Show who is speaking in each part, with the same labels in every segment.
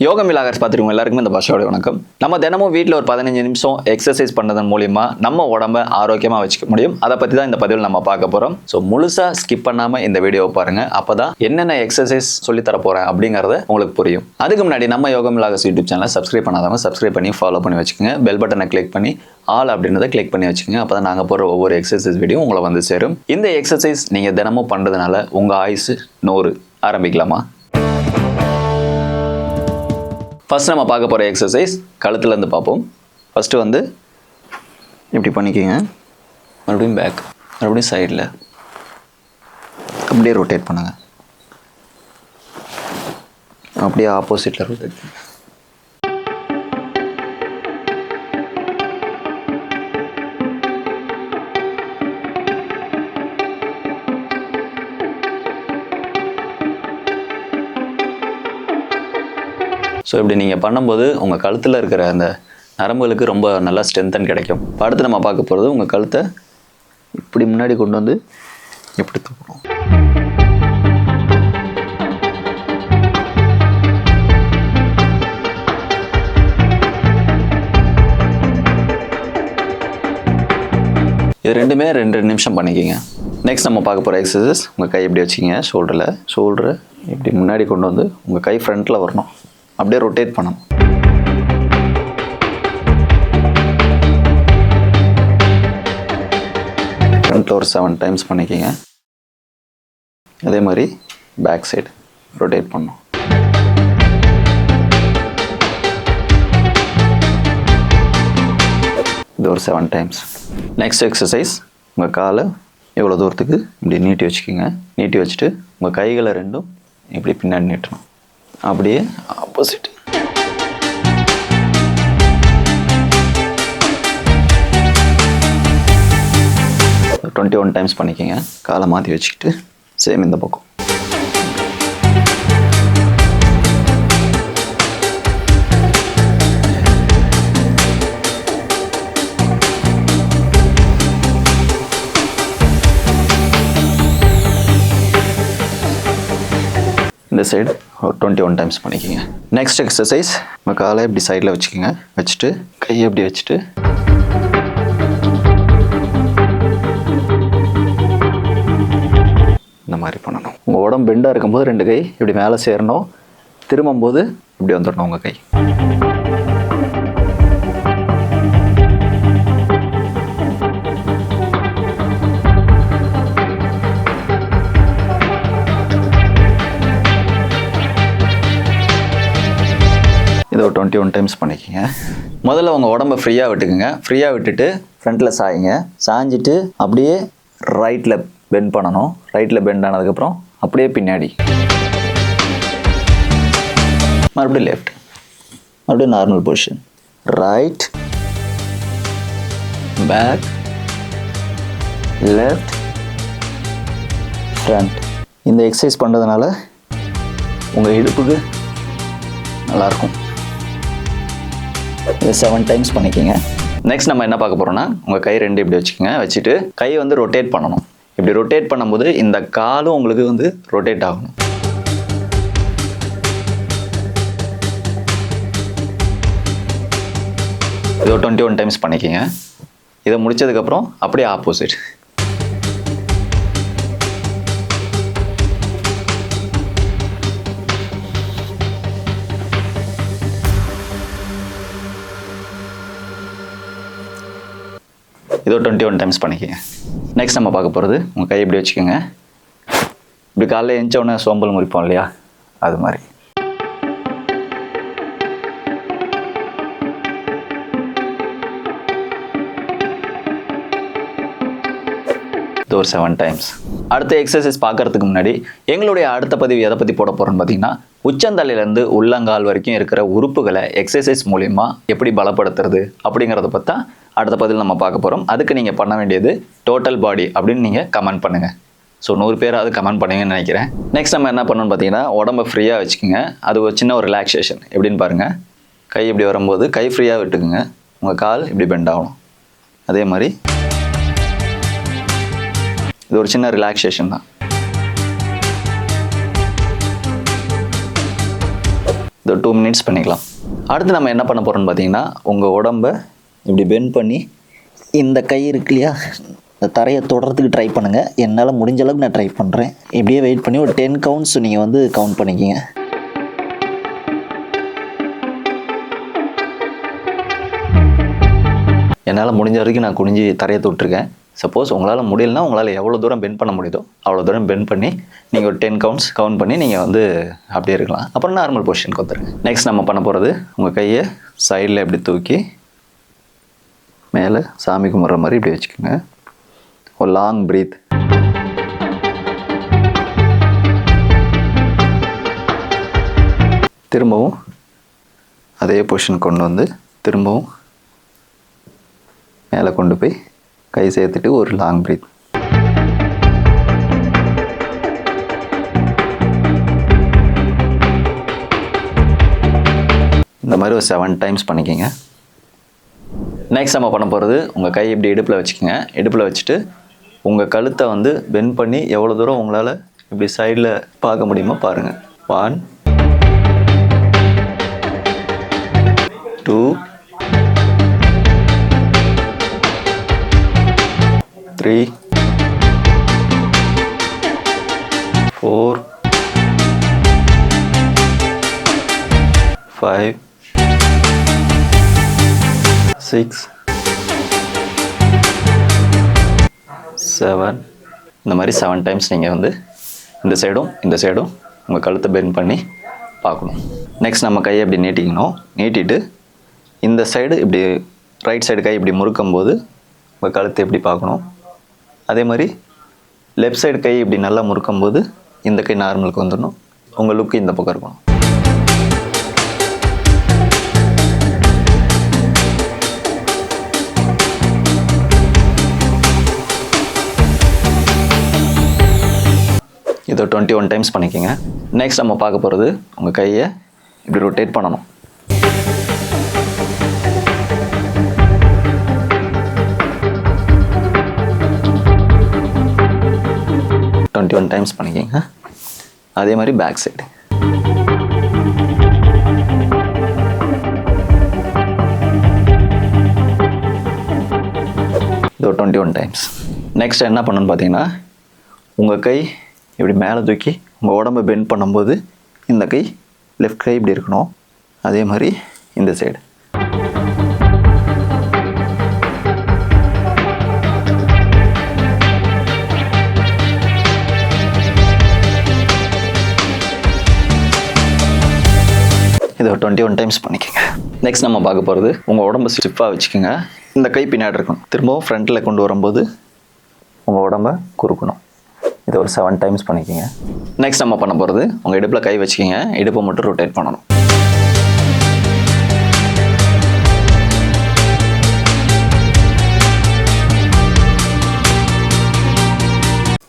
Speaker 1: யோகா மிலாகர்ஸ் பார்த்துருக்கோம் எல்லாருக்குமே இந்த பாஷாவோட வணக்கம். நம்ம தினமும் வீட்டில் ஒரு 15 நிமிஷம் எக்ஸசைஸ் பண்ணுறதன் மூலியமா நம்ம உடம்பை ஆரோக்கியமாக வச்சுக்க முடியும். அதை பற்றி தான் இந்த பதிவில் நம்ம பார்க்க போகிறோம். ஸோ முழுசாக ஸ்கிப் பண்ணாமல் இந்த வீடியோவை பாருங்கள். அப்போ தான் என்னென்ன எக்ஸசைஸ் சொல்லித்தர போகிறேன் அப்படிங்கிறத உங்களுக்கு புரியும். அதுக்கு முன்னாடி நம்ம யோகா மிலாகர்ஸ் யூடியூப் சேனலை சப்ஸ்கிரைப் பண்ணாதவங்க சப்ஸ்கிரைப் பண்ணி ஃபாலோ பண்ணி வச்சுக்கோங்க. பெல் பட்டனை கிளிக் பண்ணி ஆல் அப்படின்றத கிளிக் பண்ணி வச்சுக்கோங்க. அப்போ தான் நாங்கள் போகிற ஒவ்வொரு எக்ஸசைஸ் வீடியோ உங்களை வந்து சேரும். இந்த எக்ஸசைஸ் நீங்கள் தினமும் பண்ணுறதுனால உங்கள் ஆயுசு 100. ஆரம்பிக்கலாமா? ஃபர்ஸ்ட் நம்ம பார்க்க போகிற எக்ஸசைஸ் கழுத்துலேருந்து பார்ப்போம். ஃபஸ்ட்டு வந்து இப்படி பண்ணிக்கோங்க. மறுபடியும் பேக், மறுபடியும் சைடில் அப்படியே ரொட்டேட் பண்ணுங்கள். அப்படியே ஆப்போசிட்டில் ரொட்டேட் பண்ணுங்க. ஸோ இப்படி நீங்கள் பண்ணும்போது உங்கள் கழுத்தில் இருக்கிற அந்த நரம்புகளுக்கு ரொம்ப நல்லா ஸ்ட்ரென்த்தன் கிடைக்கும். அடுத்து நம்ம பார்க்க போகிறது உங்கள் கழுத்தை இப்படி முன்னாடி கொண்டு வந்து இப்படி தூக்கணும். இது ரெண்டுமே 2 நிமிஷம் பண்ணிக்கோங்க. நெக்ஸ்ட் நம்ம பார்க்க போகிற எக்ஸசைஸ் உங்கள் கை இப்படி வச்சுக்கிங்க. ஷோல்டரை இப்படி முன்னாடி கொண்டு வந்து உங்கள் கை ஃப்ரண்ட்டில் வரணும். அப்படியே ரொட்டேட் பண்ணணும். ஃப்ரண்ட்டில் ஒரு 7 டைம்ஸ் பண்ணிக்கோங்க. அதே மாதிரி பேக் சைடு ரொட்டேட் பண்ணணும். இது ஒரு 7 டைம்ஸ். நெக்ஸ்ட் எக்ஸசைஸ் உங்கள் காலை எவ்வளோ தூரத்துக்கு இப்படி நீட்டி வச்சுக்கோங்க. நீட்டி வச்சுட்டு உங்கள் கைகளை ரெண்டும் இப்படி பின்னாடி நீட்டணும். அப்படியே ஆப்போசிட். ஒரு 21 டைம்ஸ் பண்ணிக்கோங்க. காலை மாற்றி வச்சுக்கிட்டு சேம் இந்த பக்கம். இந்த சைடு ஒரு 21 டைம்ஸ் பண்ணிக்கோங்க. நெக்ஸ்ட் எக்ஸசைஸ் உங்கள் காலை இப்படி சைடில் வச்சுக்கோங்க. வச்சுட்டு கையை இப்படி வச்சுட்டு இந்த மாதிரி பண்ணணும். உங்கள் உடம்பு பெண்டாக இருக்கும்போது 2 கை இப்படி மேலே சேரணும். திரும்பும்போது இப்படி வந்துடணும் உங்கள் கை. இதை ஒரு 21 டைம்ஸ் பண்ணிக்கோங்க. முதல்ல உங்கள் உடம்பை ஃப்ரீயாக விட்டுக்குங்க. ஃப்ரீயாக விட்டுட்டு ஃப்ரண்ட்டில் சாய்ங்க. சாஞ்சிட்டு அப்படியே ரைட்டில் பெண்ட் பண்ணணும். ரைட்டில் பெண்ட் ஆனதுக்கப்புறம் அப்படியே பின்னாடி, மறுபடியும் லெஃப்ட், மறுபடியும் normal position. Right, back, left, front. இந்த எக்ஸசைஸ் பண்ணுறதுனால உங்கள் இடுப்புக்கு நல்லாயிருக்கும். இது 7 டைம்ஸ் பண்ணிக்கோங்க. நெக்ஸ்ட் நம்ம என்ன பார்க்க போகிறோம்னா உங்கள் கை 2 இப்படி வச்சுக்கோங்க. வச்சுட்டு கை வந்து ரொட்டேட் பண்ணணும். இப்படி ரொட்டேட் பண்ணும்போது இந்த காலும் உங்களுக்கு வந்து ரொட்டேட் ஆகணும். இது ஒரு 21 டைம்ஸ் பண்ணிக்கோங்க. இதை முடிச்சதுக்கப்புறம் அப்படியே ஆப்போசிட். இதோ 21 டைம்ஸ் பண்ணிக்கோங்க. நெக்ஸ்ட் நம்ம பார்க்க போகிறது உங்கள் கை இப்படி வச்சுக்கோங்க. இப்படி காலையில் எழுந்தோடனே சோம்பல் முறிப்போம் இல்லையா, அது மாதிரி. இது ஒரு 7 டைம்ஸ். அடுத்த எக்ஸசைஸ் பார்க்கறதுக்கு முன்னாடி எங்களுடைய அடுத்த பதிவு எதை பற்றி போட போகிறோன்னு பார்த்தீங்கன்னா உச்சந்தலையிலேருந்து உள்ளங்கால் வரைக்கும் இருக்கிற உறுப்புகளை எக்ஸசைஸ் மூலிமா எப்படி பலப்படுத்துறது அப்படிங்கிறத பற்றி அடுத்த பதில் நம்ம பார்க்க போகிறோம். அதுக்கு நீங்கள் பண்ண வேண்டியது டோட்டல் பாடி அப்படின்னு நீங்கள் கமெண்ட் பண்ணுங்கள். ஸோ 100 பேராவது கமெண்ட் பண்ணுங்கன்னு நினைக்கிறேன். நெக்ஸ்ட் நம்ம என்ன பண்ணணும்னு பார்த்தீங்கன்னா உடம்பை ஃப்ரீயாக வச்சுக்கோங்க. அது ஒரு சின்ன ஒரு ரிலாக்ஸேஷன். எப்படின்னு பாருங்கள். கை இப்படி வரும்போது கை ஃப்ரீயாக விட்டுக்குங்க. உங்கள் கால் இப்படி பெண்ட் ஆகணும். அதே மாதிரி இது ஒரு சின்ன ரிலாக்ஸேஷன் தான். இது 2 மினிட்ஸ் பண்ணிக்கலாம். அடுத்து நம்ம என்ன பண்ண போகிறோம்னு பார்த்தீங்கன்னா, உங்கள் உடம்பை இப்படி பெண்ட் பண்ணி இந்த கை இருக்கு இல்லையா, இந்த தரையை தொடறதுக்கு ட்ரை பண்ணுங்கள். என்னால் முடிஞ்ச அளவுக்கு நான் ட்ரை பண்ணுறேன். இப்படியே வெயிட் பண்ணி ஒரு 10 கவுண்ட்ஸ் நீங்கள் வந்து கவுண்ட் பண்ணிக்கிங்க. என்னால் முடிஞ்ச வரைக்கும் நான் குனிஞ்சு தரையை தொட்டிருக்கேன். சப்போஸ் உங்களால் முடியலன்னா உங்களால் எவ்வளோ தூரம் பெண்ட் பண்ண முடியுதோ அவ்வளோ தூரம் பெண்ட் பண்ணி நீங்கள் ஒரு 10 கவுண்ட்ஸ் கவுண்ட் பண்ணி நீங்கள் வந்து அப்படியே இருக்கலாம். அப்புறம் நார்மல் பொசிஷனுக்கு வந்துடுங்க. நெக்ஸ்ட் நம்ம பண்ண போகிறது, உங்கள் கையை சைடில் இப்படி தூக்கி மேலே சாமி கும்பிட்ற மாதிரி இப்படி வச்சுக்கோங்க. ஒரு லாங் ப்ரீத். திரும்பவும் அதே பொசிஷன் கொண்டு வந்து திரும்பவும் மேலே கொண்டு போய் கை சேர்த்துட்டு ஒரு லாங் ப்ரீத். இந்த மாதிரி ஒரு 7 டைம்ஸ் பண்ணிக்கோங்க. நெக்ஸ்ட் நம்ம பண்ண போகிறது, உங்கள் கை இப்படி இடுப்பில் வச்சுக்கோங்க. இடுப்பில் வச்சுட்டு உங்கள் கழுத்தை வந்து பெண்ட் பண்ணி எவ்வளோ தூரம் உங்களால் இப்படி சைடில் பார்க்க முடியுமோ பாருங்கள். 1 2 3 4 5 6 7. இந்த மாதிரி 7 டைம்ஸ் நீங்கள் வந்து இந்த சைடும் இந்த சைடும் உங்கள் கழுத்தை பெண்ட் பண்ணி பார்க்கணும். நெக்ஸ்ட் நம்ம கையை இப்படி நீட்டிக்கணும். நீட்டிட்டு இந்த சைடு இப்படி ரைட் சைடு கை இப்படி முறுக்கும் போது உங்கள் கழுத்தை எப்படி பார்க்கணும். அதே மாதிரி லெஃப்ட் சைடு கை இப்படி நல்லா முறுக்கும் போது இந்த கை நார்மலுக்கு வந்துடணும். உங்கள் லுக்கு இந்த பக்கம் இருக்கணும். இதை 21 டைம்ஸ் பண்ணிக்கோங்க. நெக்ஸ்ட் நம்ம பார்க்க போகிறது, உங்கள் கையை இப்படி ரொட்டேட் பண்ணணும். 21 டைம்ஸ் பண்ணிக்கோங்க. அதே மாதிரி பேக் சைடு. இது 21 டைம்ஸ். நெக்ஸ்ட் என்ன பண்ணணும்னு பார்த்தீங்கன்னா, உங்கள் கை இப்படி மேலே தூக்கி உங்கள் உடம்பை பெண்ட் பண்ணும்போது இந்த கை லெஃப்ட் கை இப்படி இருக்கணும். அதே மாதிரி இந்த சைடு. இதை 21 டைம்ஸ் பண்ணிக்கோங்க. நெக்ஸ்ட் நம்ம பார்க்க போகிறது, உங்கள் உடம்பை ஸ்டிஃபாக வச்சுக்கோங்க. இந்த கை பின்னாடி இருக்கணும். திரும்பவும் ஃப்ரண்ட்டில் கொண்டு வரும்போது உங்கள் உடம்பை குறுக்கணும். இதை ஒரு 7 டைம்ஸ் பண்ணிக்கோங்க. நெக்ஸ்ட் நம்ம பண்ண போகிறது, உங்கள் இடுப்பில் கை வச்சுக்கிங்க. இடுப்பை மட்டும் ரொட்டேட் பண்ணணும்.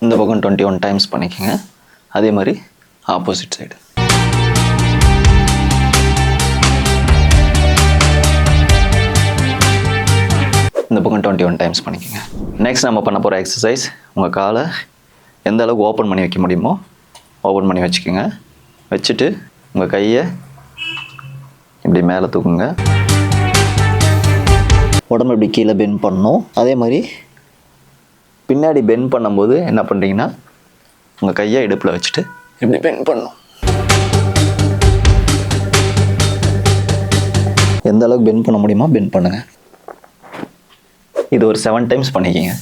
Speaker 1: இந்த பக்கம் 21 டைம்ஸ் பண்ணிக்கோங்க. அதே மாதிரி ஆப்போசிட் சைடு. இந்த பக்கம் 21 டைம்ஸ் பண்ணிக்கோங்க. நெக்ஸ்ட் நம்ம பண்ண போகிற எக்ஸசைஸ், உங்கள் காலை எந்த அளவுக்கு ஓப்பன் பண்ணி வைக்க முடியுமோ ஓப்பன் பண்ணி வச்சுக்கோங்க. வச்சுட்டு உங்கள் கையை இப்படி மேலே தூக்குங்க. உடம்பு இப்படி கீழே பெண்ட் பண்ணணும். அதே மாதிரி பின்னாடி பெண்ட் பண்ணும்போது என்ன பண்ணுறீங்கன்னா, உங்கள் கையை இடுப்பில் வச்சுட்டு இப்படி பெண்ட் பண்ணணும். எந்த அளவுக்கு பெண்ட் பண்ண முடியுமோ பெண்ட் பண்ணுங்கள். இது ஒரு 7 டைம்ஸ் பண்ணிக்கிங்க.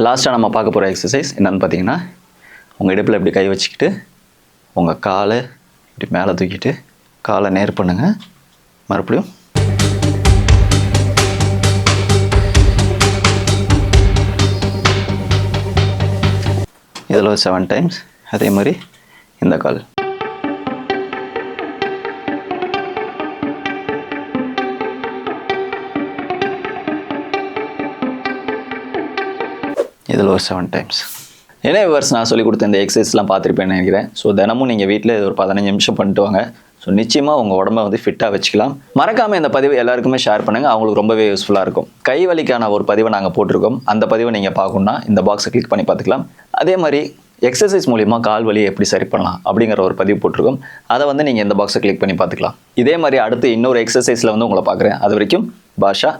Speaker 1: லாஸ்ட்டாக நம்ம பார்க்க போகிற எக்ஸசைஸ் என்னென்னு பார்த்தீங்கன்னா, உங்கள் இடுப்பில் இப்படி கை வச்சுக்கிட்டு உங்கள் காலை இப்படி மேலே தூக்கிட்டு காலை நேர் பண்ணுங்கள். மறுபடியும் இதில் ஒரு 7 டைம்ஸ். அதே மாதிரி இந்த கால். இதில் ஒரு 7 டைம்ஸ். ஏன்னா விவர்ஸ், நான் சொல்லிக் கொடுத்த இந்த எக்ஸசைஸ்லாம் பார்த்துருப்பேன்னு நினைக்கிறேன். ஸோ தினமும் நீங்கள் வீட்டில் இது ஒரு 15 நிமிஷம் பண்ணிட்டு வாங்க. ஸோ நிச்சயமாக உங்கள் உடம்பை வந்து ஃபிட்டாக வச்சுக்கலாம். மறக்காமல் இந்த பதிவு எல்லாருக்குமே ஷேர் பண்ணுங்கள். அவங்களுக்கு ரொம்பவே யூஸ்ஃபுல்லாக இருக்கும். கை வலிக்கான ஒரு பதிவை நாங்கள் போட்டிருக்கோம். அந்த பதிவை நீங்கள் பார்க்கணுன்னா இந்த பாக்ஸை கிளிக் பண்ணி பார்த்துக்கலாம். அதே மாதிரி எக்ஸசைஸ் மூலிமா கால் வலியை எப்படி சரி பண்ணலாம் அப்படிங்கிற ஒரு பதிவு போட்டிருக்கோம். அதை வந்து நீங்கள் இந்த பாக்ஸை கிளிக் பண்ணி பார்த்துக்கலாம். இதே மாதிரி அடுத்து இன்னொரு எக்ஸசைஸில் வந்து உங்களை பார்க்குறேன். அது வரைக்கும் பாஷா.